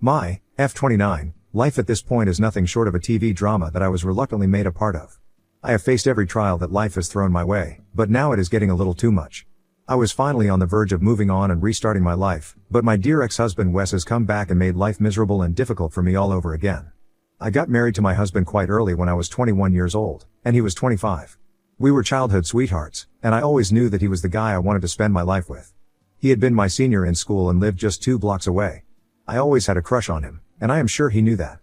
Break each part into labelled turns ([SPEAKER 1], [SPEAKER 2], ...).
[SPEAKER 1] My F29, life at this point is nothing short of a TV drama that I was reluctantly made a part of. I have faced every trial that life has thrown my way, but now it is getting a little too much. I was finally on the verge of moving on and restarting my life, but my dear ex-husband Wes has come back and made life miserable and difficult for me all over again. I got married to my husband quite early when I was 21 years old, and he was 25. We were childhood sweethearts, and I always knew that he was the guy I wanted to spend my life with. He had been my senior in school and lived just 2 blocks away. I always had a crush on him, and I am sure he knew that.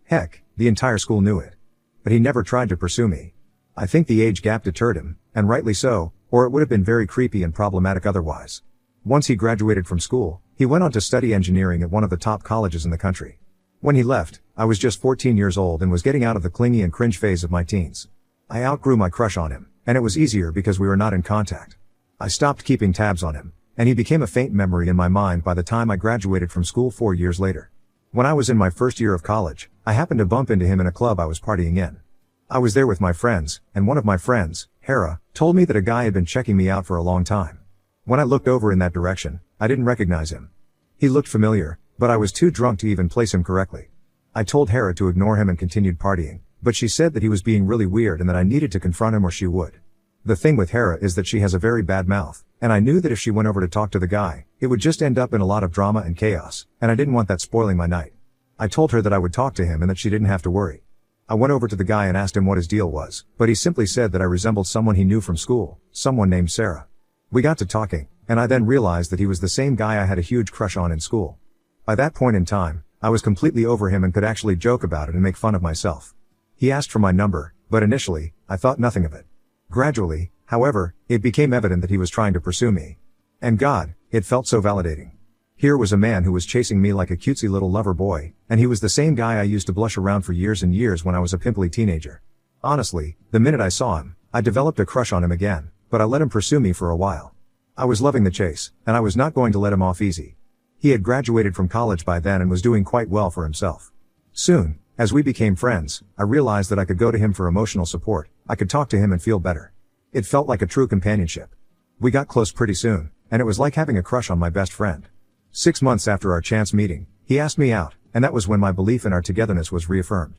[SPEAKER 1] Heck, the entire school knew it. But he never tried to pursue me. I think the age gap deterred him, and rightly so, or it would have been very creepy and problematic otherwise. Once he graduated from school, he went on to study engineering at one of the top colleges in the country. When he left, I was just 14 years old and was getting out of the clingy and cringe phase of my teens. I outgrew my crush on him, and it was easier because we were not in contact. I stopped keeping tabs on him, and he became a faint memory in my mind by the time I graduated from school 4 years later. When I was in my first year of college, I happened to bump into him in a club I was partying in. I was there with my friends, and one of my friends, Hera, told me that a guy had been checking me out for a long time. When I looked over in that direction, I didn't recognize him. He looked familiar, but I was too drunk to even place him correctly. I told Hera to ignore him and continued partying, but she said that he was being really weird and that I needed to confront him or she would. The thing with Hera is that she has a very bad mouth, and I knew that if she went over to talk to the guy, it would just end up in a lot of drama and chaos, and I didn't want that spoiling my night. I told her that I would talk to him and that she didn't have to worry. I went over to the guy and asked him what his deal was, but he simply said that I resembled someone he knew from school, someone named Sarah. We got to talking, and I then realized that he was the same guy I had a huge crush on in school. By that point in time, I was completely over him and could actually joke about it and make fun of myself. He asked for my number, but initially, I thought nothing of it. Gradually, however, it became evident that he was trying to pursue me. And God, it felt so validating. Here was a man who was chasing me like a cutesy little lover boy, and he was the same guy I used to blush around for years and years when I was a pimply teenager. Honestly, the minute I saw him, I developed a crush on him again, but I let him pursue me for a while. I was loving the chase, and I was not going to let him off easy. He had graduated from college by then and was doing quite well for himself. Soon, as we became friends, I realized that I could go to him for emotional support, I could talk to him and feel better. It felt like a true companionship. We got close pretty soon, and it was like having a crush on my best friend. 6 months after our chance meeting, he asked me out, and that was when my belief in our togetherness was reaffirmed.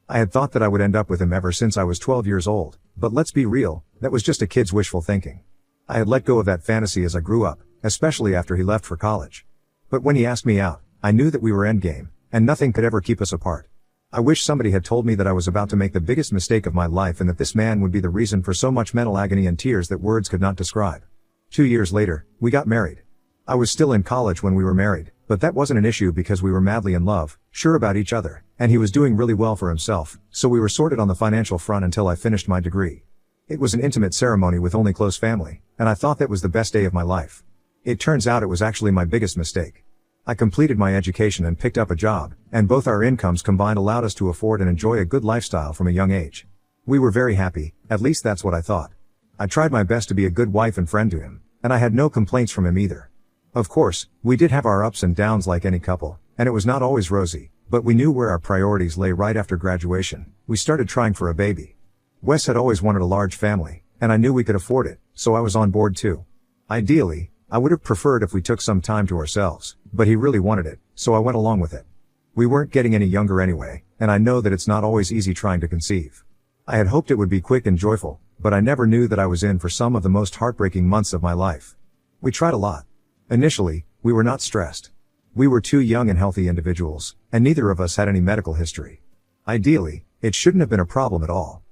[SPEAKER 1] I had thought that I would end up with him ever since I was 12 years old, but let's be real, that was just a kid's wishful thinking. I had let go of that fantasy as I grew up, especially after he left for college. But when he asked me out, I knew that we were endgame, and nothing could ever keep us apart. I wish somebody had told me that I was about to make the biggest mistake of my life and that this man would be the reason for so much mental agony and tears that words could not describe. 2 years later, we got married. I was still in college when we were married, but that wasn't an issue because we were madly in love, sure about each other, and he was doing really well for himself, so we were sorted on the financial front until I finished my degree. It was an intimate ceremony with only close family, and I thought that was the best day of my life. It turns out it was actually my biggest mistake. I completed my education and picked up a job, and both our incomes combined allowed us to afford and enjoy a good lifestyle from a young age. We were very happy, at least that's what I thought. I tried my best to be a good wife and friend to him, and I had no complaints from him either. Of course, we did have our ups and downs like any couple, and it was not always rosy, but we knew where our priorities lay. Right after graduation, we started trying for a baby. Wes had always wanted a large family, and I knew we could afford it, so I was on board too. Ideally, I would have preferred if we took some time to ourselves, but he really wanted it, so I went along with it. We weren't getting any younger anyway, and I know that it's not always easy trying to conceive. I had hoped it would be quick and joyful, but I never knew that I was in for some of the most heartbreaking months of my life. We tried a lot. Initially, we were not stressed. We were two young and healthy individuals, and neither of us had any medical history. Ideally, it shouldn't have been a problem at all.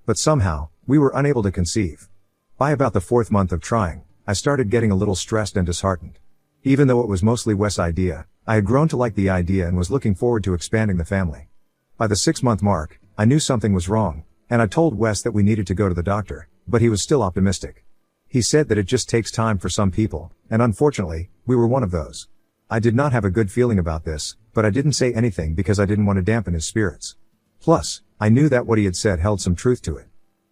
[SPEAKER 1] But somehow, we were unable to conceive. By about the 4th month of trying, I started getting a little stressed and disheartened. Even though it was mostly Wes' idea, I had grown to like the idea and was looking forward to expanding the family. By the 6-month mark, I knew something was wrong, and I told Wes that we needed to go to the doctor, but he was still optimistic. He said that it just takes time for some people, and unfortunately, we were one of those. I did not have a good feeling about this, but I didn't say anything because I didn't want to dampen his spirits. Plus, I knew that what he had said held some truth to it.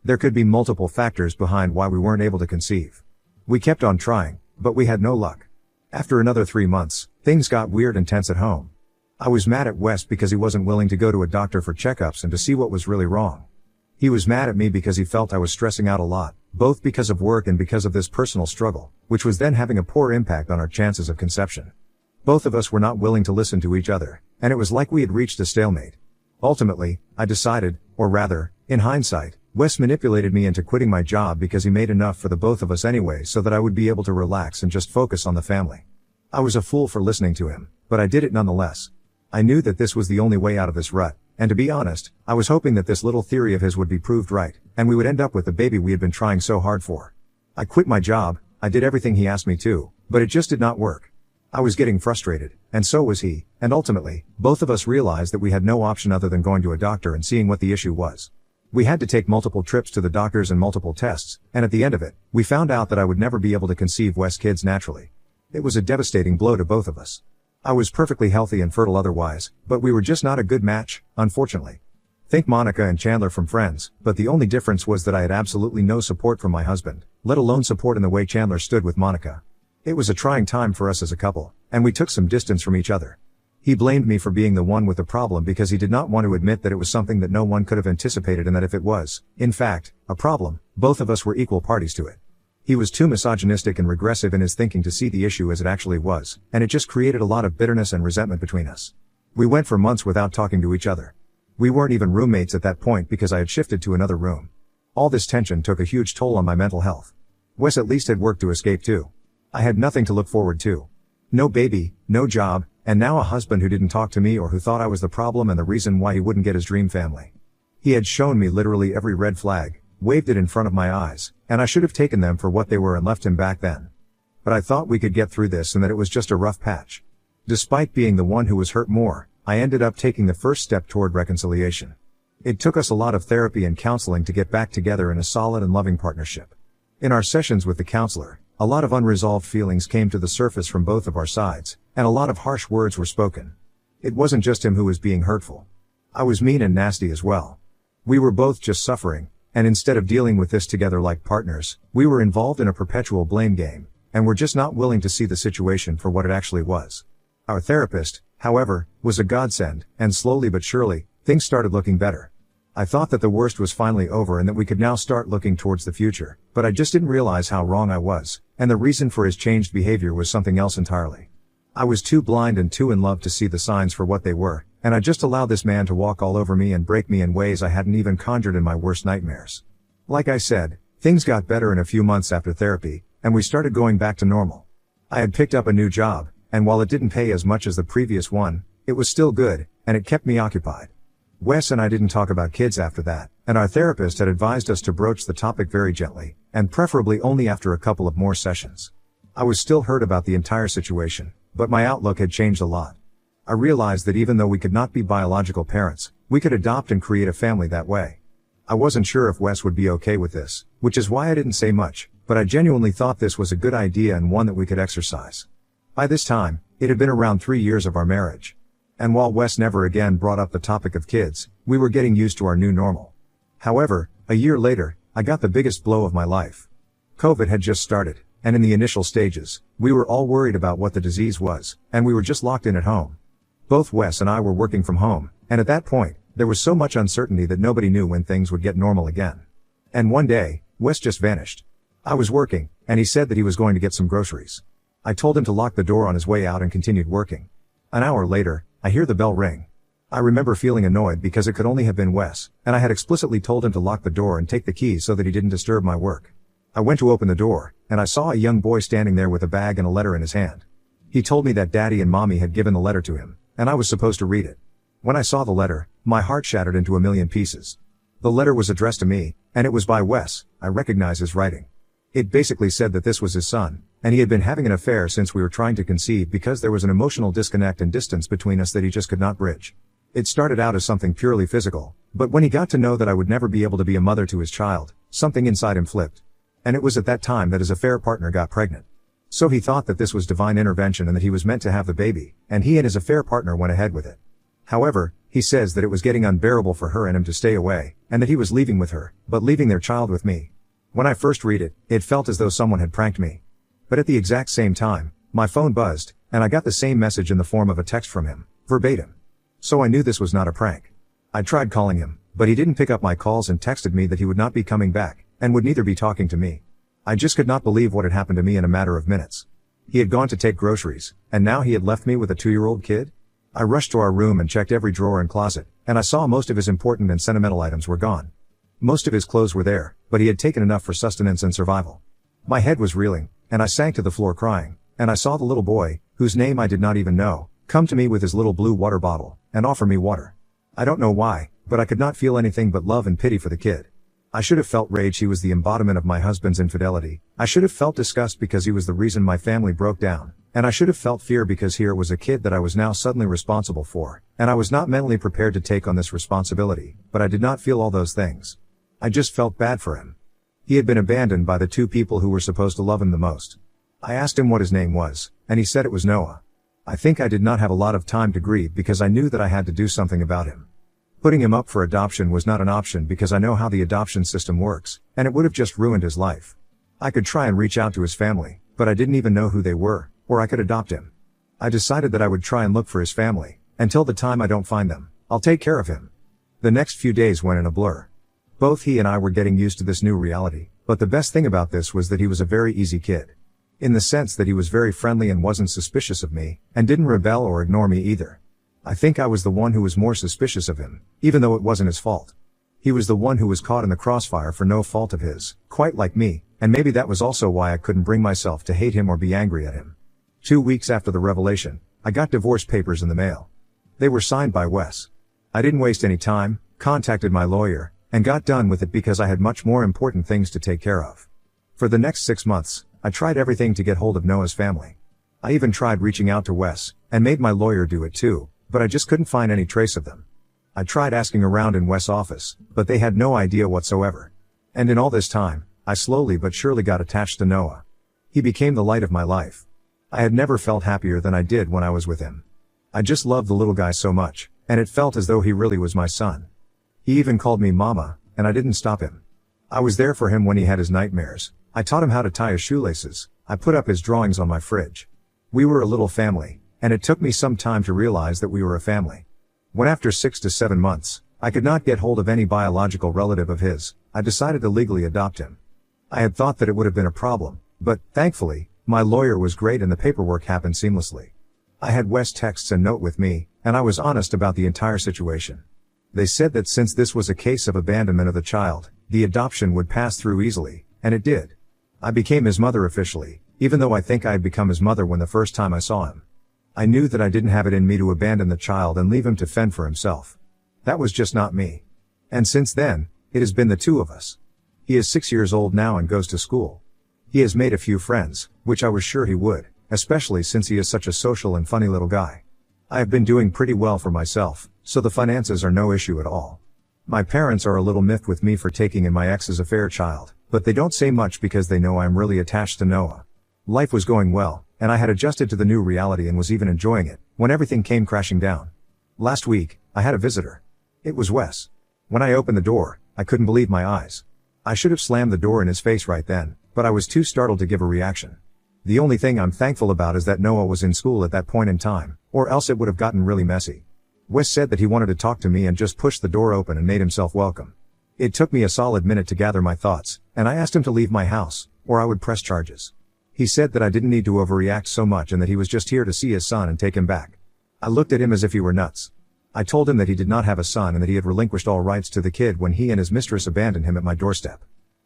[SPEAKER 1] There could be multiple factors behind why we weren't able to conceive. We kept on trying, but we had no luck. After another 3 months, things got weird and tense at home. I was mad at Wes because he wasn't willing to go to a doctor for checkups and to see what was really wrong. He was mad at me because he felt I was stressing out a lot, both because of work and because of this personal struggle, which was then having a poor impact on our chances of conception. Both of us were not willing to listen to each other, and it was like we had reached a stalemate. Ultimately, I decided, or rather, in hindsight, Wes manipulated me into quitting my job because he made enough for the both of us anyway so that I would be able to relax and just focus on the family. I was a fool for listening to him, but I did it nonetheless. I knew that this was the only way out of this rut, and to be honest, I was hoping that this little theory of his would be proved right, and we would end up with the baby we had been trying so hard for. I quit my job, I did everything he asked me to, but it just did not work. I was getting frustrated, and so was he, and ultimately, both of us realized that we had no option other than going to a doctor and seeing what the issue was. We had to take multiple trips to the doctors and multiple tests, and at the end of it, we found out that I would never be able to conceive Wes kids naturally. It was a devastating blow to both of us. I was perfectly healthy and fertile otherwise, but we were just not a good match, unfortunately. Think Monica and Chandler from Friends, but the only difference was that I had absolutely no support from my husband, let alone support in the way Chandler stood with Monica. It was a trying time for us as a couple, and we took some distance from each other. He blamed me for being the one with the problem because he did not want to admit that it was something that no one could have anticipated and that if it was, in fact, a problem, both of us were equal parties to it. He was too misogynistic and regressive in his thinking to see the issue as it actually was, and it just created a lot of bitterness and resentment between us. We went for months without talking to each other. We weren't even roommates at that point because I had shifted to another room. All this tension took a huge toll on my mental health. Wes at least had work to escape to. I had nothing to look forward to. No baby, no job, and now a husband who didn't talk to me or who thought I was the problem and the reason why he wouldn't get his dream family. He had shown me literally every red flag, waved it in front of my eyes, and I should have taken them for what they were and left him back then. But I thought we could get through this and that it was just a rough patch. Despite being the one who was hurt more, I ended up taking the first step toward reconciliation. It took us a lot of therapy and counseling to get back together in a solid and loving partnership. In our sessions with the counselor, a lot of unresolved feelings came to the surface from both of our sides, and a lot of harsh words were spoken. It wasn't just him who was being hurtful. I was mean and nasty as well. We were both just suffering, and instead of dealing with this together like partners, we were involved in a perpetual blame game, and were just not willing to see the situation for what it actually was. Our therapist, however, was a godsend, and slowly but surely, things started looking better. I thought that the worst was finally over and that we could now start looking towards the future, but I just didn't realize how wrong I was, and the reason for his changed behavior was something else entirely. I was too blind and too in love to see the signs for what they were, and I just allowed this man to walk all over me and break me in ways I hadn't even conjured in my worst nightmares. Like I said, things got better in a few months after therapy, and we started going back to normal. I had picked up a new job, and while it didn't pay as much as the previous one, it was still good, and it kept me occupied. Wes and I didn't talk about kids after that, and our therapist had advised us to broach the topic very gently, and preferably only after a couple of more sessions. I was still hurt about the entire situation, but my outlook had changed a lot. I realized that even though we could not be biological parents, we could adopt and create a family that way. I wasn't sure if Wes would be okay with this, which is why I didn't say much, but I genuinely thought this was a good idea and one that we could exercise. By this time, it had been around 3 years of our marriage. And while Wes never again brought up the topic of kids, we were getting used to our new normal. However, a year later, I got the biggest blow of my life. COVID had just started, and in the initial stages, we were all worried about what the disease was, and we were just locked in at home. Both Wes and I were working from home, and at that point, there was so much uncertainty that nobody knew when things would get normal again. And one day, Wes just vanished. I was working, and he said that he was going to get some groceries. I told him to lock the door on his way out and continued working. An hour later, I hear the bell ring. I remember feeling annoyed because it could only have been Wes, and I had explicitly told him to lock the door and take the keys so that he didn't disturb my work. I went to open the door, and I saw a young boy standing there with a bag and a letter in his hand. He told me that Daddy and Mommy had given the letter to him, and I was supposed to read it. When I saw the letter, my heart shattered into a million pieces. The letter was addressed to me, and it was by Wes. I recognize his writing. It basically said that this was his son, and he had been having an affair since we were trying to conceive because there was an emotional disconnect and distance between us that he just could not bridge. It started out as something purely physical, but when he got to know that I would never be able to be a mother to his child, something inside him flipped. And it was at that time that his affair partner got pregnant. So he thought that this was divine intervention and that he was meant to have the baby, and he and his affair partner went ahead with it. However, he says that it was getting unbearable for her and him to stay away, and that he was leaving with her, but leaving their child with me. When I first read it, it felt as though someone had pranked me. But at the exact same time, my phone buzzed, and I got the same message in the form of a text from him, verbatim. So I knew this was not a prank. I tried calling him, but he didn't pick up my calls and texted me that he would not be coming back, and would neither be talking to me. I just could not believe what had happened to me in a matter of minutes. He had gone to take groceries, and now he had left me with a 2-year-old kid? I rushed to our room and checked every drawer and closet, and I saw most of his important and sentimental items were gone. Most of his clothes were there, but he had taken enough for sustenance and survival. My head was reeling, and I sank to the floor crying, and I saw the little boy, whose name I did not even know, come to me with his little blue water bottle, and offer me water. I don't know why, but I could not feel anything but love and pity for the kid. I should have felt rage. He was the embodiment of my husband's infidelity. I should have felt disgust because he was the reason my family broke down. And I should have felt fear because here was a kid that I was now suddenly responsible for, and I was not mentally prepared to take on this responsibility, but I did not feel all those things. I just felt bad for him. He had been abandoned by the two people who were supposed to love him the most. I asked him what his name was, and he said it was Noah. I think I did not have a lot of time to grieve because I knew that I had to do something about him. Putting him up for adoption was not an option because I know how the adoption system works, and it would have just ruined his life. I could try and reach out to his family, but I didn't even know who they were, or I could adopt him. I decided that I would try and look for his family. Until the time I don't find them, I'll take care of him. The next few days went in a blur. Both he and I were getting used to this new reality, but the best thing about this was that he was a very easy kid. In the sense that he was very friendly and wasn't suspicious of me, and didn't rebel or ignore me either. I think I was the one who was more suspicious of him, even though it wasn't his fault. He was the one who was caught in the crossfire for no fault of his, quite like me, and maybe that was also why I couldn't bring myself to hate him or be angry at him. 2 weeks after the revelation, I got divorce papers in the mail. They were signed by Wes. I didn't waste any time, contacted my lawyer, and got done with it because I had much more important things to take care of. For the next 6 months, I tried everything to get hold of Noah's family. I even tried reaching out to Wes, and made my lawyer do it too, but I just couldn't find any trace of them. I tried asking around in Wes' office, but they had no idea whatsoever. And in all this time, I slowly but surely got attached to Noah. He became the light of my life. I had never felt happier than I did when I was with him. I just loved the little guy so much, and it felt as though he really was my son. He even called me Mama, and I didn't stop him. I was there for him when he had his nightmares. I taught him how to tie his shoelaces. I put up his drawings on my fridge. We were a little family, and it took me some time to realize that we were a family. When after 6 to 7 months, I could not get hold of any biological relative of his, I decided to legally adopt him. I had thought that it would have been a problem, but, thankfully, my lawyer was great and the paperwork happened seamlessly. I had Wes' texts and note with me, and I was honest about the entire situation. They said that since this was a case of abandonment of the child, the adoption would pass through easily, and it did. I became his mother officially, even though I think I had become his mother when the first time I saw him. I knew that I didn't have it in me to abandon the child and leave him to fend for himself. That was just not me. And since then, it has been the two of us. He is 6 years old now and goes to school. He has made a few friends, which I was sure he would, especially since he is such a social and funny little guy. I have been doing pretty well for myself, so the finances are no issue at all. My parents are a little miffed with me for taking in my ex's affair child, but they don't say much because they know I am really attached to Noah. Life was going well, and I had adjusted to the new reality and was even enjoying it, when everything came crashing down. Last week, I had a visitor. It was Wes. When I opened the door, I couldn't believe my eyes. I should have slammed the door in his face right then, but I was too startled to give a reaction. The only thing I'm thankful about is that Noah was in school at that point in time, or else it would have gotten really messy. Wes said that he wanted to talk to me and just pushed the door open and made himself welcome. It took me a solid minute to gather my thoughts, and I asked him to leave my house, or I would press charges. He said that I didn't need to overreact so much and that he was just here to see his son and take him back. I looked at him as if he were nuts. I told him that he did not have a son and that he had relinquished all rights to the kid when he and his mistress abandoned him at my doorstep.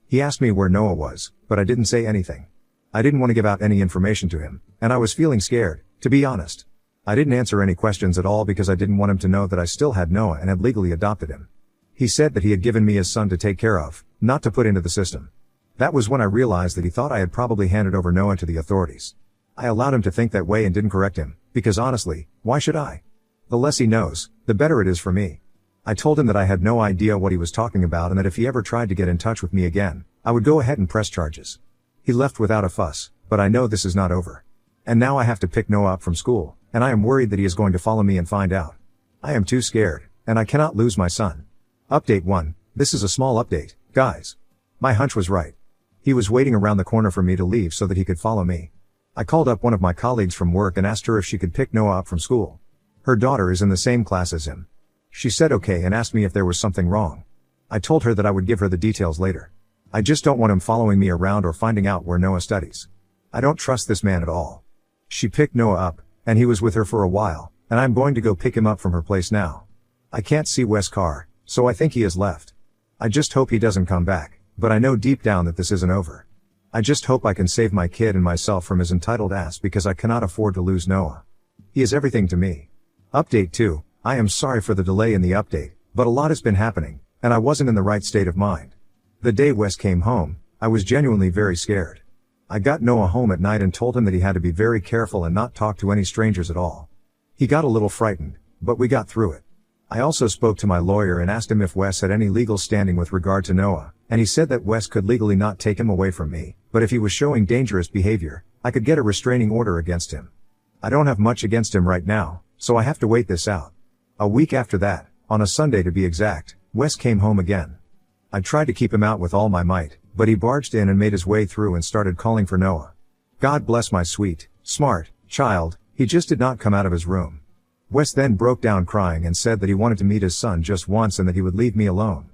[SPEAKER 1] He asked me where Noah was, but I didn't say anything. I didn't want to give out any information to him, and I was feeling scared, to be honest. I didn't answer any questions at all because I didn't want him to know that I still had Noah and had legally adopted him. He said that he had given me his son to take care of, not to put into the system. That was when I realized that he thought I had probably handed over Noah to the authorities. I allowed him to think that way and didn't correct him, because honestly, why should I? The less he knows, the better it is for me. I told him that I had no idea what he was talking about and that if he ever tried to get in touch with me again, I would go ahead and press charges. He left without a fuss, but I know this is not over. And now I have to pick Noah up from school, and I am worried that he is going to follow me and find out. I am too scared, and I cannot lose my son. Update 1. This is a small update, guys. My hunch was right. He was waiting around the corner for me to leave so that he could follow me. I called up one of my colleagues from work and asked her if she could pick Noah up from school. Her daughter is in the same class as him. She said okay and asked me if there was something wrong. I told her that I would give her the details later. I just don't want him following me around or finding out where Noah studies. I don't trust this man at all. She picked Noah up, and he was with her for a while, and I'm going to go pick him up from her place now. I can't see Wes' car, so I think he has left. I just hope he doesn't come back, but I know deep down that this isn't over. I just hope I can save my kid and myself from his entitled ass because I cannot afford to lose Noah. He is everything to me. Update 2. I am sorry for the delay in the update, but a lot has been happening, and I wasn't in the right state of mind. The day Wes came home, I was genuinely very scared. I got Noah home at night and told him that he had to be very careful and not talk to any strangers at all. He got a little frightened, but we got through it. I also spoke to my lawyer and asked him if Wes had any legal standing with regard to Noah, and he said that Wes could legally not take him away from me, but if he was showing dangerous behavior, I could get a restraining order against him. I don't have much against him right now, so I have to wait this out. A week after that, on a Sunday to be exact, Wes came home again. I tried to keep him out with all my might, but he barged in and made his way through and started calling for Noah. God bless my sweet, smart child, he just did not come out of his room. Wes then broke down crying and said that he wanted to meet his son just once and that he would leave me alone.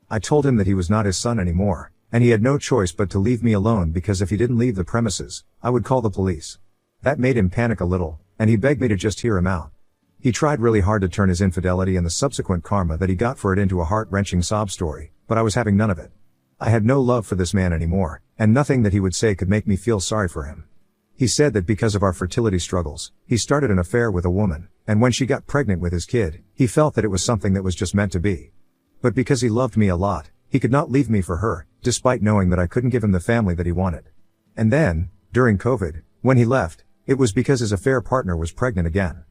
[SPEAKER 1] I told him that he was not his son anymore, and he had no choice but to leave me alone because if he didn't leave the premises, I would call the police. That made him panic a little, and he begged me to just hear him out. He tried really hard to turn his infidelity and the subsequent karma that he got for it into a heart-wrenching sob story, but I was having none of it. I had no love for this man anymore, and nothing that he would say could make me feel sorry for him. He said that because of our fertility struggles, he started an affair with a woman, and when she got pregnant with his kid, he felt that it was something that was just meant to be. But because he loved me a lot, he could not leave me for her, despite knowing that I couldn't give him the family that he wanted. And then, during COVID, when he left, it was because his affair partner was pregnant again.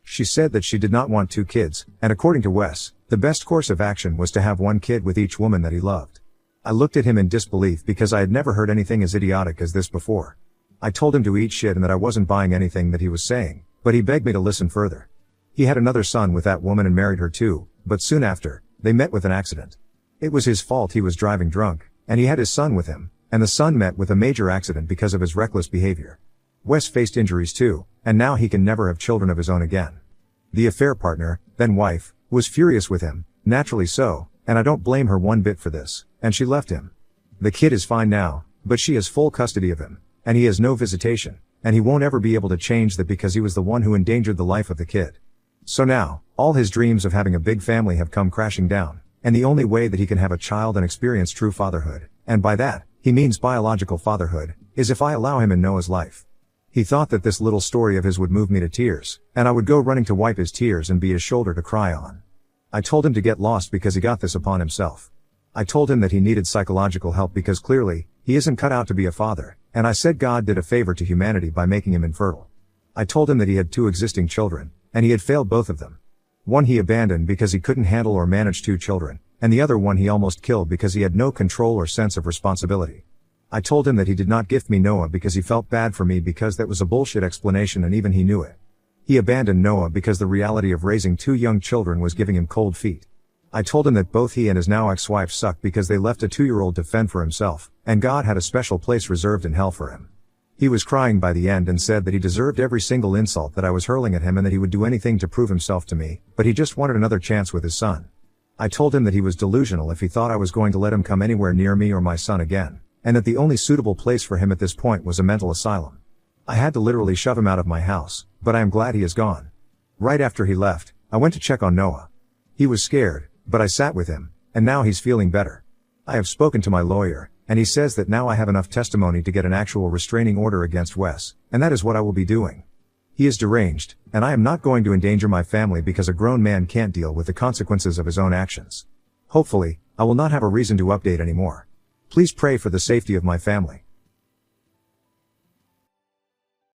[SPEAKER 1] She said that she did not want 2 kids, and according to Wes, the best course of action was to have 1 kid with each woman that he loved. I looked at him in disbelief because I had never heard anything as idiotic as this before. I told him to eat shit and that I wasn't buying anything that he was saying, but he begged me to listen further. He had another son with that woman and married her too, but soon after, they met with an accident. It was his fault, he was driving drunk, and he had his son with him, and the son met with a major accident because of his reckless behavior. Wes faced injuries too, and now he can never have children of his own again. The affair partner, then wife, was furious with him, naturally so, and I don't blame her one bit for this, and she left him. The kid is fine now, but she has full custody of him, and he has no visitation, and he won't ever be able to change that because he was the one who endangered the life of the kid. So now, all his dreams of having a big family have come crashing down, and the only way that he can have a child and experience true fatherhood, and by that, he means biological fatherhood, is if I allow him in Noah's life. He thought that this little story of his would move me to tears, and I would go running to wipe his tears and be his shoulder to cry on. I told him to get lost because he got this upon himself. I told him that he needed psychological help because clearly, he isn't cut out to be a father, and I said God did a favor to humanity by making him infertile. I told him that he had 2 existing children, and he had failed both of them. One he abandoned because he couldn't handle or manage 2 children, and the other one he almost killed because he had no control or sense of responsibility. I told him that he did not gift me Noah because he felt bad for me because that was a bullshit explanation and even he knew it. He abandoned Noah because the reality of raising 2 young children was giving him cold feet. I told him that both he and his now ex-wife sucked because they left a 2-year-old to fend for himself, and God had a special place reserved in hell for him. He was crying by the end and said that he deserved every single insult that I was hurling at him and that he would do anything to prove himself to me, but he just wanted another chance with his son. I told him that he was delusional if he thought I was going to let him come anywhere near me or my son again, and that the only suitable place for him at this point was a mental asylum. I had to literally shove him out of my house, but I am glad he is gone. Right after he left, I went to check on Noah. He was scared, but I sat with him, and now he's feeling better. I have spoken to my lawyer, and he says that now I have enough testimony to get an actual restraining order against Wes, and that is what I will be doing. He is deranged, and I am not going to endanger my family because a grown man can't deal with the consequences of his own actions. Hopefully, I will not have a reason to update anymore. Please pray for the safety of my family.